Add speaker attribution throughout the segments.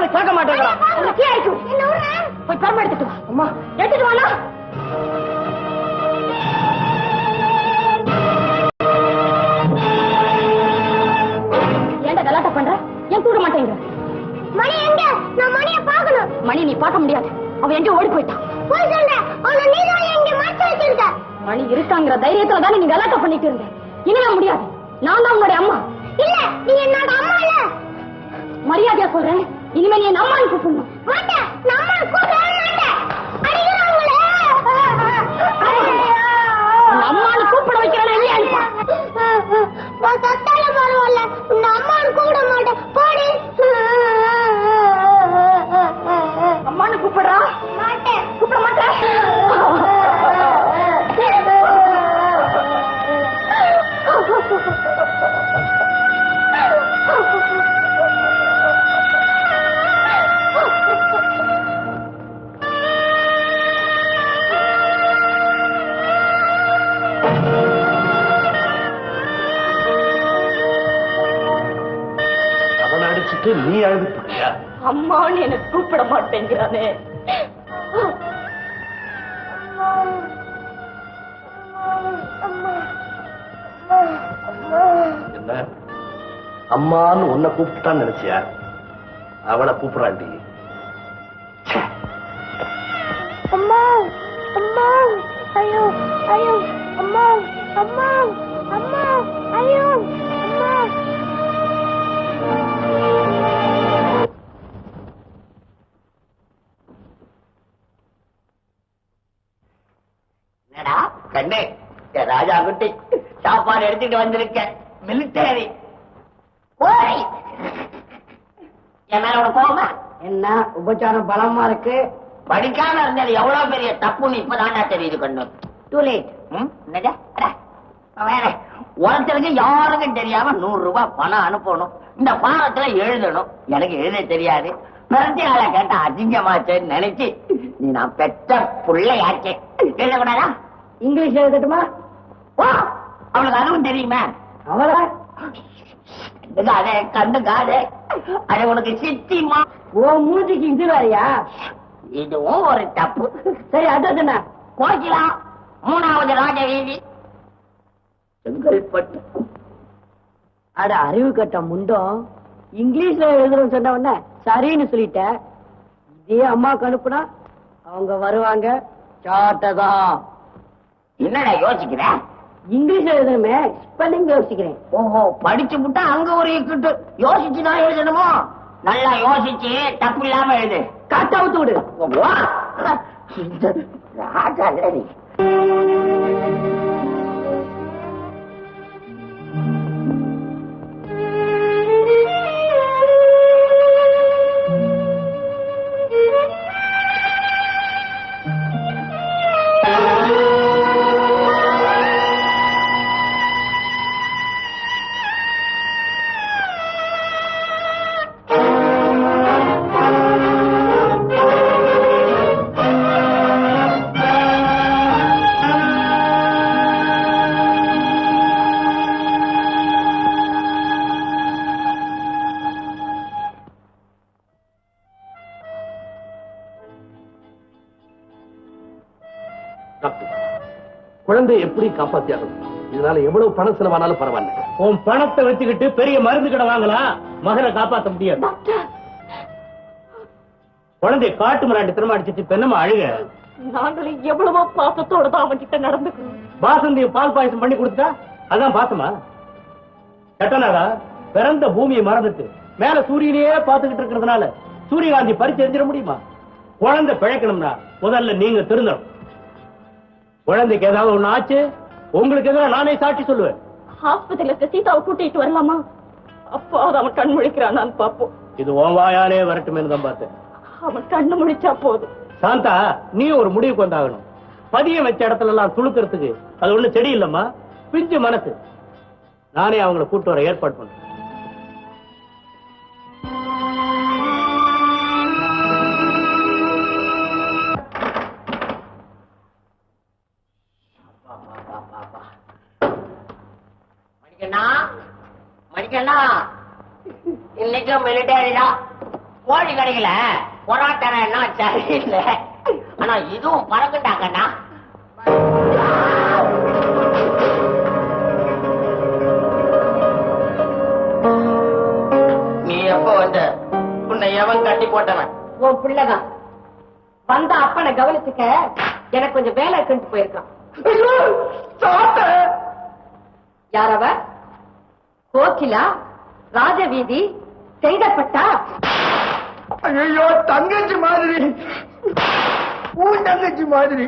Speaker 1: மாதிரி கேட்க மாட்டேங்கிறான். போய் பெருமை எடுத்துட்டு அம்மா எடுத்துட்டு வாங்க. ஏன்டா கலாட்டா பண்ற? ஏன் கூட மாட்டேங்கிற? மணி எங்க? நான் மணியை பார்க்கணும். மணி நீ பார்க்க முடியாது, அவன் எங்க ஓடி போயிட்டான். போய் சொல்ற, அவனை நீ தான் எங்க மறைச்சு வச்சிருக்க. மணி இருக்காங்கிற தைரியத்துல தானே நீ கலாட்டா பண்ணிட்டு இருந்த. இனிமே முடியாது, நான் தான் உன்னுடைய அம்மா. இல்ல, நீ என்னோட அம்மா இல்ல. மரியாதையா சொல்றேன், இனிமே நீ என் அம்மான்னு கூப்பிடணும். மாட்டேன், நான் அம்மா கூப்பிடவே மாட்டேன். அடிக்கிறாங்களே, அம்மான்னு கூப்பிட வைக்கிறேன். இல்லையா நான் சத்தால பரவாயில்ல, உன்ன அம்மான்னு கூப்பிட மாட்டேன். போடி. அம்மான்னு கூப்பிடுறா? மாட்டேன், கூப்பிட மாட்டேன்.
Speaker 2: அவனை அடிச்சுட்டு நீ அழுது போறியா?
Speaker 1: அம்மான்னு என்ன கூப்பிட மாட்டேங்கிறானே.
Speaker 2: என்ன அம்மான்னு உன்னை கூப்பிட்டான்னு நினைச்சியா? அவளை கூப்பிடாண்டி.
Speaker 3: அம்மா அம்மா ஐயோ ஐயோ அம்மா அம்மா அம்மா ஐயோ அம்மா.
Speaker 4: என்னடா கண்ணே, ராஜா குட்டி சாப்பாடு எடுத்துட்டு வந்திருக்க. மிலிட்டரி என் மேல உனக்கு கோபமா?
Speaker 1: என்ன உபச்சாரம் பலமா இருக்கு.
Speaker 4: படிக்காம இருந்தாலும் எவ்வளவு பெரிய தப்புன்னு இப்பதான்டா தெரியுது கண்ணு.
Speaker 1: Too late.
Speaker 4: ஒருத்தருக்கு யாருக்கும் தெரியாம 100 ரூபாய் பணம் அனுப்பணும். இந்த பாடத்துல எழுதணும். எனக்கு எழுத தெரியாது. பிரத்தியால கேட்டா அசிங்கமாச்சேன்னு நினைச்சு நீ நான் பெற்ற பிள்ளையாச்சே. எழுதக்கூடாதா?
Speaker 1: இங்கிலீஷ் எழுதட்டுமா?
Speaker 4: ஓ, அவளுக்கு அதுவும் தெரியுமா?
Speaker 1: அவளா
Speaker 4: அதே கண்டுக்காதே. அது உனக்கு சித்திமா.
Speaker 1: ஓ மூஞ்சிக்கு இது வேறையா?
Speaker 4: இதுவும் ஒரு தப்பு.
Speaker 1: சரி அது என்ன?
Speaker 4: கோகிலா 3வது ராஜ வீதி செங்கல்பட்டு.
Speaker 1: அட அறிவு கட்ட முண்டம், இங்கிலீஷ்ல எழுதுறோம் சொன்ன உடனே சரின்னு சொல்லிட்ட. இதே அம்மாவுக்கு அனுப்புனா அவங்க வருவாங்க. சாட்டதான்.
Speaker 4: என்னடா யோசிக்கிற?
Speaker 1: இங்கிலீஷ்ல எழுதணுமே, ஸ்பெல்லிங் யோசிக்கிறேன்.
Speaker 4: ஓஹோ, படிச்சு விட்டா அங்க ஒரு இக்கிட்டு யோசிச்சுதான் எழுதணுமோ? நல்லா யோசிச்சு தப்பு இல்லாம எழுது.
Speaker 1: காட்டா விட்டு விடு.
Speaker 4: ராஜா இல்லடி.
Speaker 2: குழந்தை எப்படி காப்பாத்தியாகும்? இதனால எவ்வளவு பணம் செலவானாலும் பரவாயில்ல.
Speaker 5: உன் பணத்தை வச்சுக்கிட்டு பெரிய மருந்து கடை வாங்கலாம், மகனை காப்பாற்ற முடியாது. குழந்தைய காட்டு மிராண்டி திறமை அடிச்சிட்டு பெண்ணமா அழுக.
Speaker 1: நாங்களும் எவ்வளவோ பாசத்தோட தான் அவன் கிட்ட நடந்துக்கணும்.
Speaker 5: பாசந்திய பால் பாயசம் பண்ணி கொடுத்தா அதான் பாசமா? கட்டனாரா பிறந்த பூமியை மறந்துட்டு மேல சூரியனையே பார்த்துக்கிட்டு இருக்கிறதுனால சூரியகாந்தி பறிச்சு எரிஞ்சிட முடியுமா? குழந்தை பிழைக்கணும்னா முதல்ல நீங்க திருந்தணும். குழந்தைக்கு ஏதாவது ஒண்ணு ஆச்சு, உங்களுக்கு எதிராக நானே சாட்சி சொல்லுவேன்.
Speaker 1: ஆஸ்பத்திரியில சீதாவை கூட்டிட்டு வரலாமா? அப்பாவது அவன் கண் முழிக்கிறான், நான் பாப்போம்.
Speaker 5: இது உன் வாயாலே வரட்டுமே தான் பார்த்தேன்.
Speaker 1: அவன் கண்ணு முழிச்சா போதும்.
Speaker 5: சாந்தா, நீ ஒரு முடிவுக்கு வந்தாகணும். பதியம் வச்ச இடத்துல எல்லாம் துளுக்கிறதுக்கு அது ஒண்ணு செடி இல்லம்மா, பிஞ்சு மனசு. நானே அவங்களை கூட்டு வர ஏற்பாடு பண்றேன்.
Speaker 4: மணிக்கண்ணா, இன்னைக்கும் மிலிட்டரிதான். கோழி கடையில பொராட்டன எல்லாம் சரியில்லை. ஆனா இதுவும் பறக்குண்டாங்கண்ணா. நீ எப்ப வந்த? உன்னை எவன் கட்டி போட்டவன்?
Speaker 1: உன் பிள்ளைதான். வந்த அப்பனை கவனிச்சுக்க எனக்கு கொஞ்சம் வேலை இருக்குன்னு போயிருக்கான். யாரவ? கோகிலா, ராஜவீதி, செய்தப்பட்டா?
Speaker 5: ஐயோ, தங்கச்சி மாதிரி, உன் தங்கச்சி மாதிரி.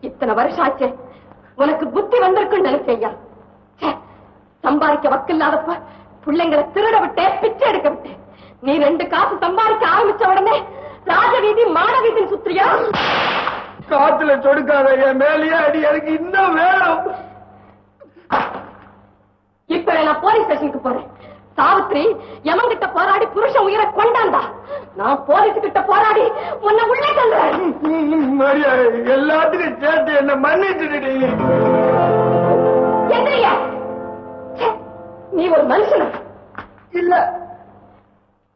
Speaker 1: இத்தனை வருஷம் ஆச்சு, உனக்கு புத்தி வந்திருக்குன்னு நினைச்சையா. சம்பாதிக்க வக்கில்லாதப்ப பிள்ளைங்களை திருட விட்டே, பிச்சை எடுக்க விட்டு நீ 2 காசு சம்பாதிக்க ஆரம்பிச்ச உடனே ராஜவீதி மாடவீதின்னு சுத்திரியா?
Speaker 5: காத்துல சொடுக்காத, என் மேலேயே அடி, எனக்கு இன்னும் வேணும்.
Speaker 1: இப்ப நான் போலீஸ் ஸ்டேஷனுக்கு போறேன். சாவித்ரி எமங்கிட்ட போராடி புருஷன் உயிரை கொண்டாந்தா. நான் போலீஸ் கிட்ட போராடி உன்னை உள்ளே தள்ளுறேன்.
Speaker 5: மரியா, எல்லாத்துக்கும் சேர்த்து என்ன மன்னிச்சுடி.
Speaker 1: எந்திரியா? நீ ஒரு மனுஷனா?
Speaker 5: இல்ல,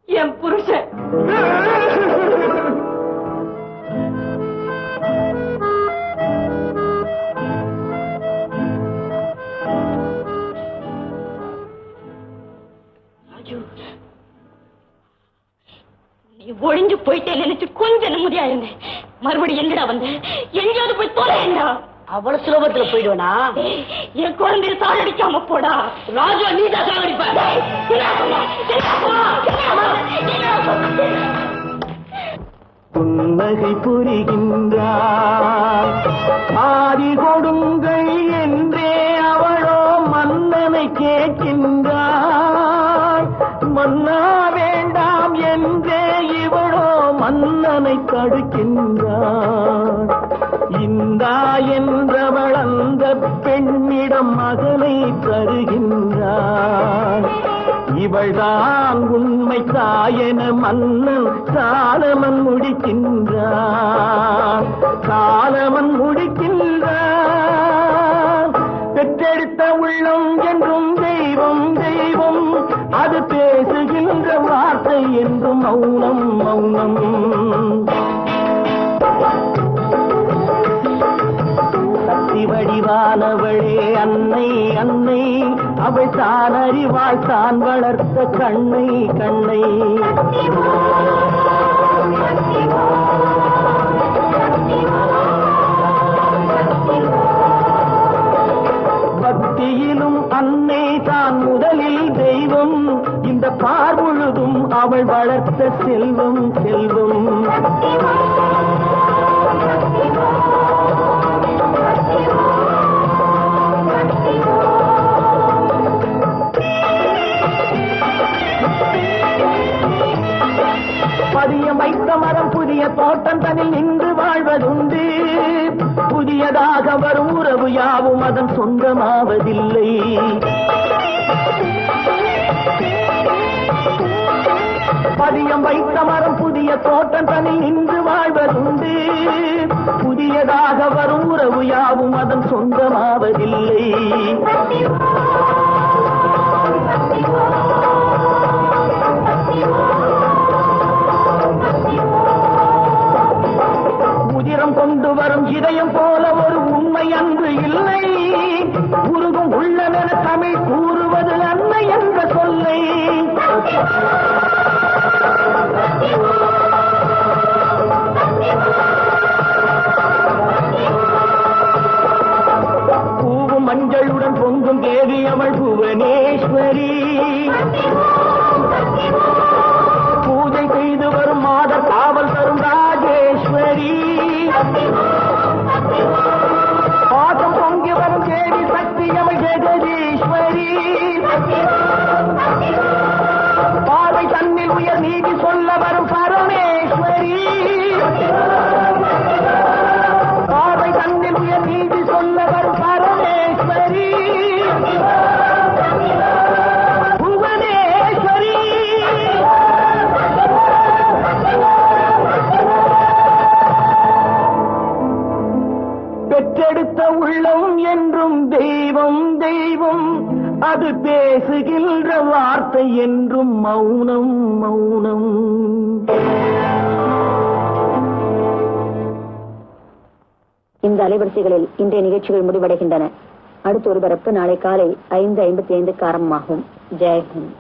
Speaker 1: என் புருஷன். நீ ஒழிஞ்சு போயிட்டே நினைச்சு கொஞ்சம் நிம்மதியா இருந்தேன். மறுபடியும் எங்கடா வந்த? எங்கேயாவது போய் தொலைண்டா.
Speaker 4: அவ்வளவு சுலபத்துல போயிடுவனா?
Speaker 1: என் குழந்தைய சாகடிக்காம போடா.
Speaker 4: ராஜா, நீ தான் சாகடிப்ப.
Speaker 5: புன்னகை புரிகின்றார், ஆதி கொடுங்கள் என்றே அவளோ மன்னனை கேட்கின்றார். மன்னா வேண்டாம் என்றே இவளோ மன்னனை தடுக்கின்றார். இந்தா என்றவள் அந்த பெண்ணிடம் மகனை தருகின்றார். இவள்தான் உண்மை தாயென மன்னன் சாலமன் முடிக்கின்றார். சாலமன் முடிக்கின்றார். பெற்றெடுத்த உள்ளம் என்றும் தெய்வம் தெய்வம், அது பேசுகின்ற வார்த்தை என்றும் மௌனம் மௌனம். சக்தி வடிவானவளே அன்னை அன்னை, அவள் தான் அறிவாள் தான் வளர்த்த கண்ணை கண்ணை. பக்தியிலும் அன்னை தான் முதலில் தெய்வம், இந்த பார் முழுதும் அவள் வளர்த்த செல்வம் செல்வம். பதியம் வைத்த மரம் புதிய தோட்டம் தனில் நின்று வாழ்வதுண்டு. புதியதாக வரும் உறவு யாவும் அதன் சொந்தமாவதில்லை. பதியம் வைத்த மரம் புதிய தோட்டம் தனில் நின்று வாழ்வதுண்டு. புதியதாக வரும் உறவு யாவும் அதன் சொந்தமாவதில்லை. உதிரம் கொண்டு வரும் இதயம் போல ஒரு உண்மை அன்று இல்லை. உருகும் உள்ளமென தமிழ் கூறுவது அன்னை என்ற சொல்லை. பூவும் மஞ்சளுடன் பொங்கும் தேவி அவள் புவனேஸ்வரி. பூஜை செய்து வரும் மாத காவல் தரும் ராஜேஸ்வரி. பாசம் பொங்கி வரும் தேவி சக்தி அவள் ஜெகதீஸ்வரி. பாதை தன்னில் உயர் நீதி சொல்ல வரும் பரமேஸ்வரி. பாதை தன்னில் உயர் நீதி சொல்ல வரும் பரமேஸ்வரி. புவனேஸ்வரி. பெற்றெடுத்த உள்ளம் என்றும் தெய்வம் தெய்வம், அது பேசுகின்ற வார்த்தை என்றும் மௌனம் மௌனம்.
Speaker 1: இந்த அலைவரிசைகளில் இன்றைய நிகழ்ச்சிகள் முடிவடைகின்றன. அடுத்த ஒருபரப்பு நாளை காலை 5:55 ஆரம்பமாகும். ஜெயஹிந்த்.